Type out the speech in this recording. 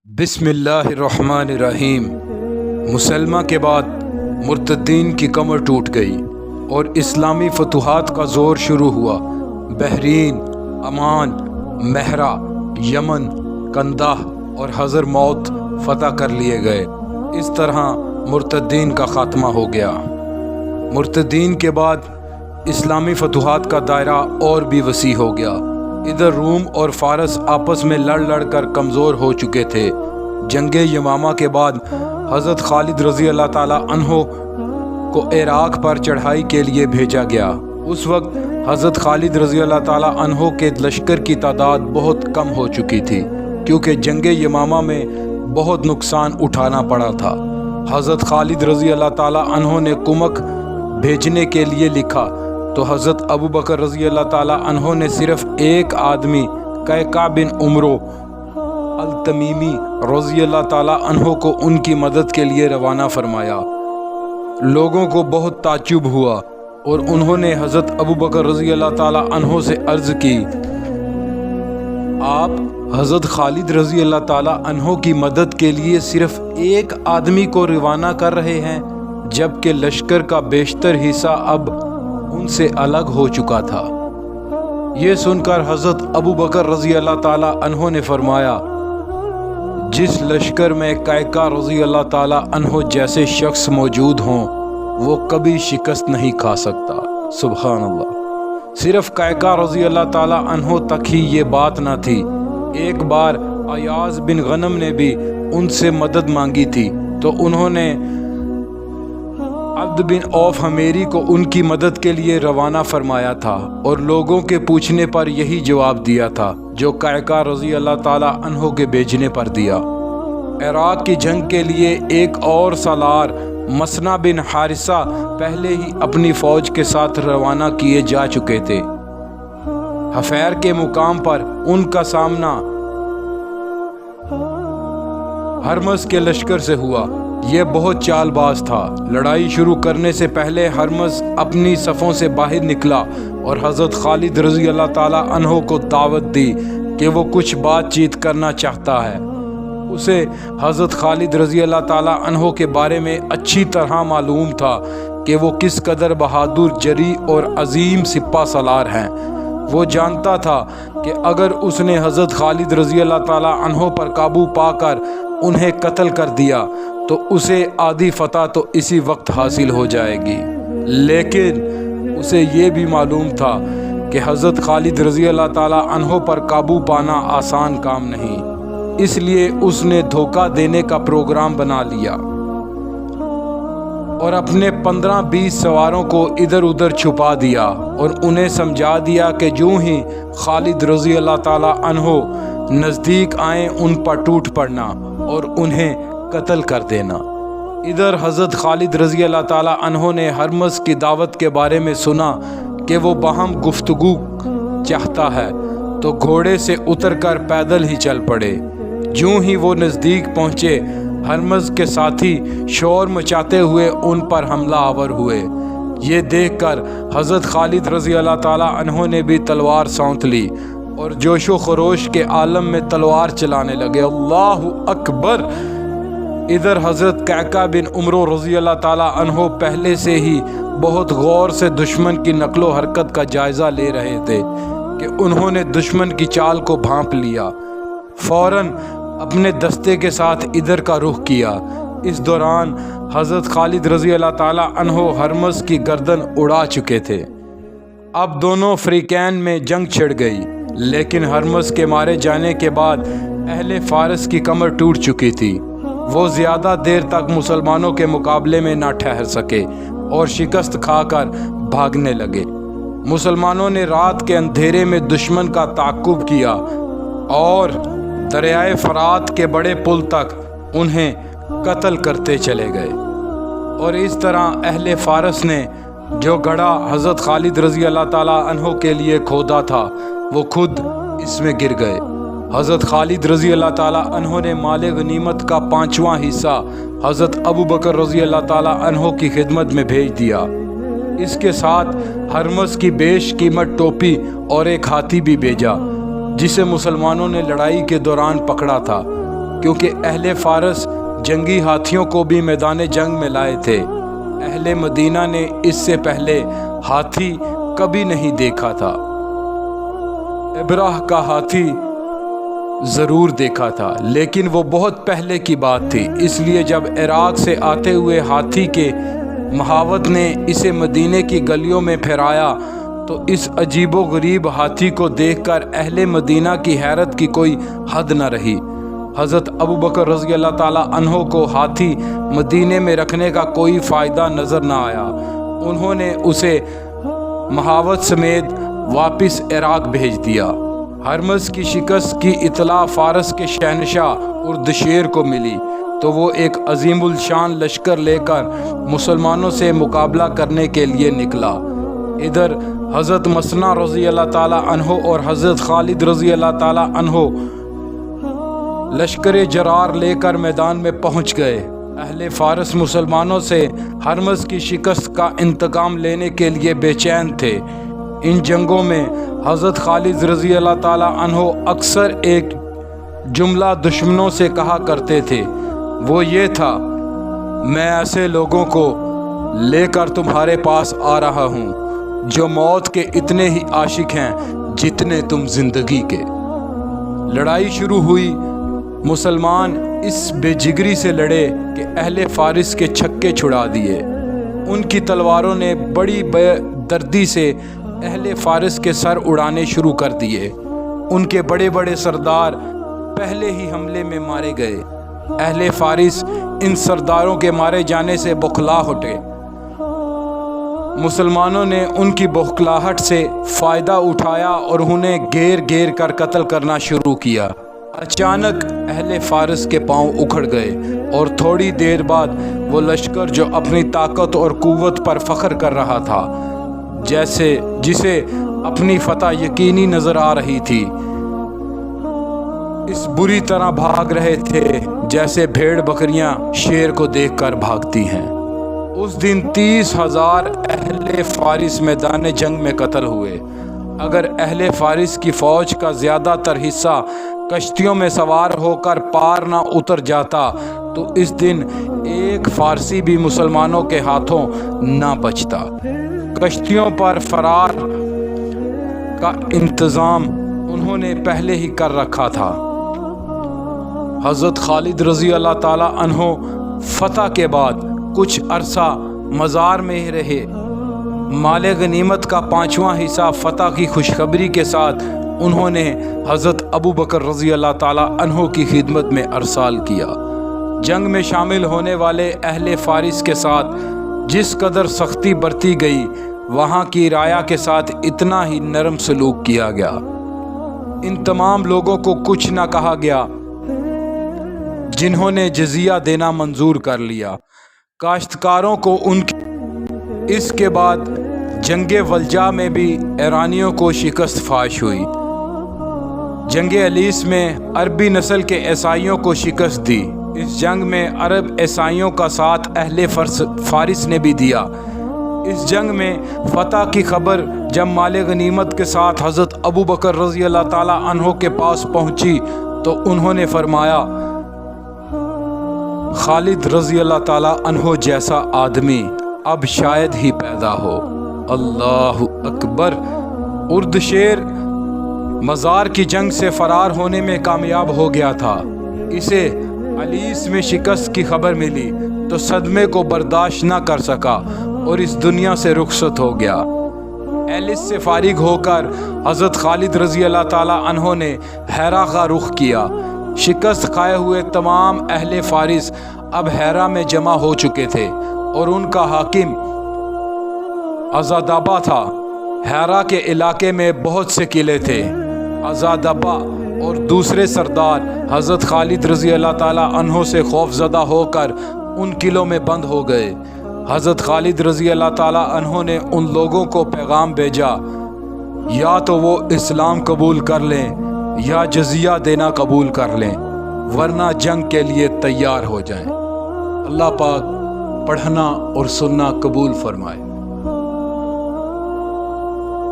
بسم اللہ الرحمن الرحیم۔ مسلمہ کے بعد مرتدین کی کمر ٹوٹ گئی اور اسلامی فتوحات کا زور شروع ہوا۔ بحرین، عمان، مہرہ، یمن، کندہ اور حضر موت فتح کر لیے گئے۔ اس طرح مرتدین کا خاتمہ ہو گیا۔ مرتدین کے بعد اسلامی فتوحات کا دائرہ اور بھی وسیع ہو گیا۔ ادھر روم اور فارس آپس میں لڑ لڑ کر کمزور ہو چکے تھے۔ جنگ یمامہ کے بعد حضرت خالد رضی اللہ تعالی عنہ کو عراق پر چڑھائی کے لیے بھیجا گیا۔ اس وقت حضرت خالد رضی اللہ تعالی عنہ کے لشکر کی تعداد بہت کم ہو چکی تھی، کیونکہ جنگ یمامہ میں بہت نقصان اٹھانا پڑا تھا۔ حضرت خالد رضی اللہ تعالی عنہ نے کمک بھیجنے کے لیے لکھا تو حضرت ابو بکر رضی اللہ تعالی عنہ نے صرف ایک آدمی قیقاع بن عمرو التمیمی رضی اللہ تعالی عنہ کو ان کی مدد کے لیے روانہ فرمایا۔ لوگوں کو بہت تعجب ہوا اور انہوں نے حضرت ابو بکر رضی اللہ تعالی عنہ سے عرض کی، آپ حضرت خالد رضی اللہ تعالی عنہ کی مدد کے لیے صرف ایک آدمی کو روانہ کر رہے ہیں، جبکہ لشکر کا بیشتر حصہ اب ان سے الگ ہو چکا تھا۔ یہ سن کر حضرت ابو بکر رضی اللہ تعالی عنہ نے فرمایا، جس لشکر میں قیقاع رضی اللہ تعالی عنہ جیسے شخص موجود ہوں وہ کبھی شکست نہیں کھا سکتا۔ سبحان اللہ۔ صرف قیقاع رضی اللہ تعالی عنہ تک ہی یہ بات نہ تھی، ایک بار ایاز بن غنم نے بھی ان سے مدد مانگی تھی تو انہوں نے عبد بن عوف حمیری کو ان کی مدد کے لیے روانہ فرمایا تھا اور لوگوں کے پوچھنے پر یہی جواب دیا تھا جو قیقاع رضی اللہ تعالی عنہ کے بھیجنے پر دیا۔ عراق کی جنگ کے لیے ایک اور سالار مسنع بن حارثہ پہلے ہی اپنی فوج کے ساتھ روانہ کیے جا چکے تھے۔ حفیر کے مقام پر ان کا سامنا ہرمز کے لشکر سے ہوا۔ یہ بہت چال باز تھا۔ لڑائی شروع کرنے سے پہلے ہرمز اپنی صفوں سے باہر نکلا اور حضرت خالد رضی اللہ تعالی عنہ کو دعوت دی کہ وہ کچھ بات چیت کرنا چاہتا ہے۔ اسے حضرت خالد رضی اللہ تعالی عنہ کے بارے میں اچھی طرح معلوم تھا کہ وہ کس قدر بہادر، جری اور عظیم سپہ سالار ہیں۔ وہ جانتا تھا کہ اگر اس نے حضرت خالد رضی اللہ تعالی عنہ پر قابو پا کر انہیں قتل کر دیا تو اسے آدھی فتح تو اسی وقت حاصل ہو جائے گی، لیکن اسے یہ بھی معلوم تھا کہ حضرت خالد رضی اللہ تعالی عنہ پر قابو پانا آسان کام نہیں، اس لیے اس نے دھوکہ دینے کا پروگرام بنا لیا اور اپنے 15-20 سواروں کو ادھر ادھر چھپا دیا اور انہیں سمجھا دیا کہ جو ہی خالد رضی اللہ تعالی عنہ نزدیک آئیں ان پر ٹوٹ پڑنا اور انہیں قتل کر دینا۔ ادھر حضرت خالد رضی اللہ تعالی عنہ نے ہرمز کی دعوت کے بارے میں سنا کہ وہ باہم گفتگو چاہتا ہے تو گھوڑے سے اتر کر پیدل ہی چل پڑے۔ جوں ہی وہ نزدیک پہنچے، ہرمز کے ساتھی شور مچاتے ہوئے ان پر حملہ آور ہوئے۔ یہ دیکھ کر حضرت خالد رضی اللہ تعالی عنہ نے بھی تلوار سونت لی اور جوش و خروش کے عالم میں تلوار چلانے لگے۔ اللہ اکبر۔ ادھر حضرت قیقاع بن عمرو رضی اللہ تعالی عنہ پہلے سے ہی بہت غور سے دشمن کی نقل و حرکت کا جائزہ لے رہے تھے کہ انہوں نے دشمن کی چال کو بھانپ لیا۔ فوراً اپنے دستے کے ساتھ ادھر کا رخ کیا۔ اس دوران حضرت خالد رضی اللہ تعالی عنہ ہرمز کی گردن اڑا چکے تھے۔ اب دونوں فریقین میں جنگ چھڑ گئی، لیکن ہرمز کے مارے جانے کے بعد اہل فارس کی کمر ٹوٹ چکی تھی۔ وہ زیادہ دیر تک مسلمانوں کے مقابلے میں نہ ٹھہر سکے اور شکست کھا کر بھاگنے لگے۔ مسلمانوں نے رات کے اندھیرے میں دشمن کا تعاقب کیا اور دریائے فرات کے بڑے پل تک انہیں قتل کرتے چلے گئے، اور اس طرح اہل فارس نے جو گڑھا حضرت خالد رضی اللہ تعالی عنہ کے لیے کھودا تھا وہ خود اس میں گر گئے۔ حضرت خالد رضی اللہ تعالی عنہ نے مال غنیمت کا 5واں حصہ حضرت ابو بکر رضی اللہ تعالی عنہ کی خدمت میں بھیج دیا۔ اس کے ساتھ ہرمز کی بیش قیمت ٹوپی اور ایک ہاتھی بھی بھیجا جسے مسلمانوں نے لڑائی کے دوران پکڑا تھا۔ کیونکہ اہل فارس جنگی ہاتھیوں کو بھی میدان جنگ میں لائے تھے۔ اہل مدینہ نے اس سے پہلے ہاتھی کبھی نہیں دیکھا تھا۔ ابراہ کا ہاتھی ضرور دیکھا تھا، لیکن وہ بہت پہلے کی بات تھی، اس لیے جب عراق سے آتے ہوئے ہاتھی کے محاوت نے اسے مدینے کی گلیوں میں پھیرایا تو اس عجیب و غریب ہاتھی کو دیکھ کر اہل مدینہ کی حیرت کی کوئی حد نہ رہی۔ حضرت ابوبکر رضی اللہ تعالیٰ عنہ کو ہاتھی مدینے میں رکھنے کا کوئی فائدہ نظر نہ آیا۔ انہوں نے اسے محاوت سمیت واپس عراق بھیج دیا۔ ہرمز کی شکست کی اطلاع فارس کے شہنشاہ اردشیر کو ملی تو وہ ایک عظیم الشان لشکر لے کر مسلمانوں سے مقابلہ کرنے کے لیے نکلا۔ ادھر حضرت مسنہ رضی اللہ تعالیٰ عنہ اور حضرت خالد رضی اللہ تعالیٰ عنہ لشکر جرار لے کر میدان میں پہنچ گئے۔ اہل فارس مسلمانوں سے ہرمز کی شکست کا انتقام لینے کے لیے بے چین تھے۔ ان جنگوں میں حضرت خالد رضی اللہ تعالیٰ عنہ اکثر ایک جملہ دشمنوں سے کہا کرتے تھے، وہ یہ تھا، میں ایسے لوگوں کو لے کر تمہارے پاس آ رہا ہوں جو موت کے اتنے ہی عاشق ہیں جتنے تم زندگی کے۔ لڑائی شروع ہوئی۔ مسلمان اس بے جگری سے لڑے کہ اہل فارس کے چھکے چھڑا دیے۔ ان کی تلواروں نے بڑی بے دردی سے اہل فارس کے سر اڑانے شروع کر دیے۔ ان کے بڑے بڑے سردار پہلے ہی حملے میں مارے گئے۔ اہل فارس ان سرداروں کے مارے جانے سے بوکھلا اٹھے۔ مسلمانوں نے ان کی بوکھلاہٹ سے فائدہ اٹھایا اور انہیں گھیر گھیر کر قتل کرنا شروع کیا۔ اچانک اہل فارس کے پاؤں اکھڑ گئے اور تھوڑی دیر بعد وہ لشکر جو اپنی طاقت اور قوت پر فخر کر رہا تھا، جسے اپنی فتح یقینی نظر آ رہی تھی، اس بری طرح بھاگ رہے تھے جیسے بھیڑ بکریاں شیر کو دیکھ کر بھاگتی ہیں۔ اس دن 30,000 اہل فارس میدان جنگ میں قتل ہوئے۔ اگر اہل فارس کی فوج کا زیادہ تر حصہ کشتیوں میں سوار ہو کر پار نہ اتر جاتا تو اس دن ایک فارسی بھی مسلمانوں کے ہاتھوں نہ بچتا۔ کشتیوں پر فرار کا انتظام انہوں نے پہلے ہی کر رکھا تھا۔ حضرت خالد رضی اللہ تعالیٰ عنہ فتح کے بعد کچھ عرصہ مزار میں ہی رہے۔ مال غنیمت کا 5واں حصہ فتح کی خوشخبری کے ساتھ انہوں نے حضرت ابوبکر رضی اللہ تعالیٰ عنہ کی خدمت میں ارسال کیا۔ جنگ میں شامل ہونے والے اہل فارس کے ساتھ جس قدر سختی برتی گئی، وہاں کی رعایا کے ساتھ اتنا ہی نرم سلوک کیا گیا۔ ان تمام لوگوں کو کچھ نہ کہا گیا جنہوں نے جزیہ دینا منظور کر لیا۔ کاشتکاروں کو اس کے بعد جنگ ولجا میں بھی ایرانیوں کو شکست فاش ہوئی۔ جنگ الیس میں عربی نسل کے عیسائیوں کو شکست دی۔ اس جنگ میں عرب عیسائیوں کا ساتھ اہل فارس نے بھی دیا۔ اس جنگ میں فتح کی خبر جب مال غنیمت کے ساتھ حضرت ابوبکر رضی اللہ تعالیٰ عنہ کے پاس پہنچی تو انہوں نے فرمایا، خالد رضی اللہ تعالیٰ عنہ جیسا آدمی اب شاید ہی پیدا ہو۔ اللہ اکبر۔ اردشیر مزار کی جنگ سے فرار ہونے میں کامیاب ہو گیا تھا۔ اسے الیس میں شکست کی خبر ملی تو صدمے کو برداشت نہ کر سکا اور اس دنیا سے رخصت ہو گیا۔ الیس سے فارغ ہو کر حضرت خالد رضی اللہ تعالیٰ عنہ نے حرا کا رخ کیا۔ شکست کھائے ہوئے تمام اہل فارس اب حرا میں جمع ہو چکے تھے اور ان کا حاکم عزادبہ تھا۔ حرا کے علاقے میں بہت سے قلعے تھے۔ عزادبہ اور دوسرے سردار حضرت خالد رضی اللہ تعالیٰ عنہ سے خوف زدہ ہو کر ان قلعوں میں بند ہو گئے۔ حضرت خالد رضی اللہ تعالیٰ عنہ نے ان لوگوں کو پیغام بھیجا، یا تو وہ اسلام قبول کر لیں یا جزیہ دینا قبول کر لیں، ورنہ جنگ کے لیے تیار ہو جائیں۔ اللہ پاک پڑھنا اور سننا قبول فرمائے۔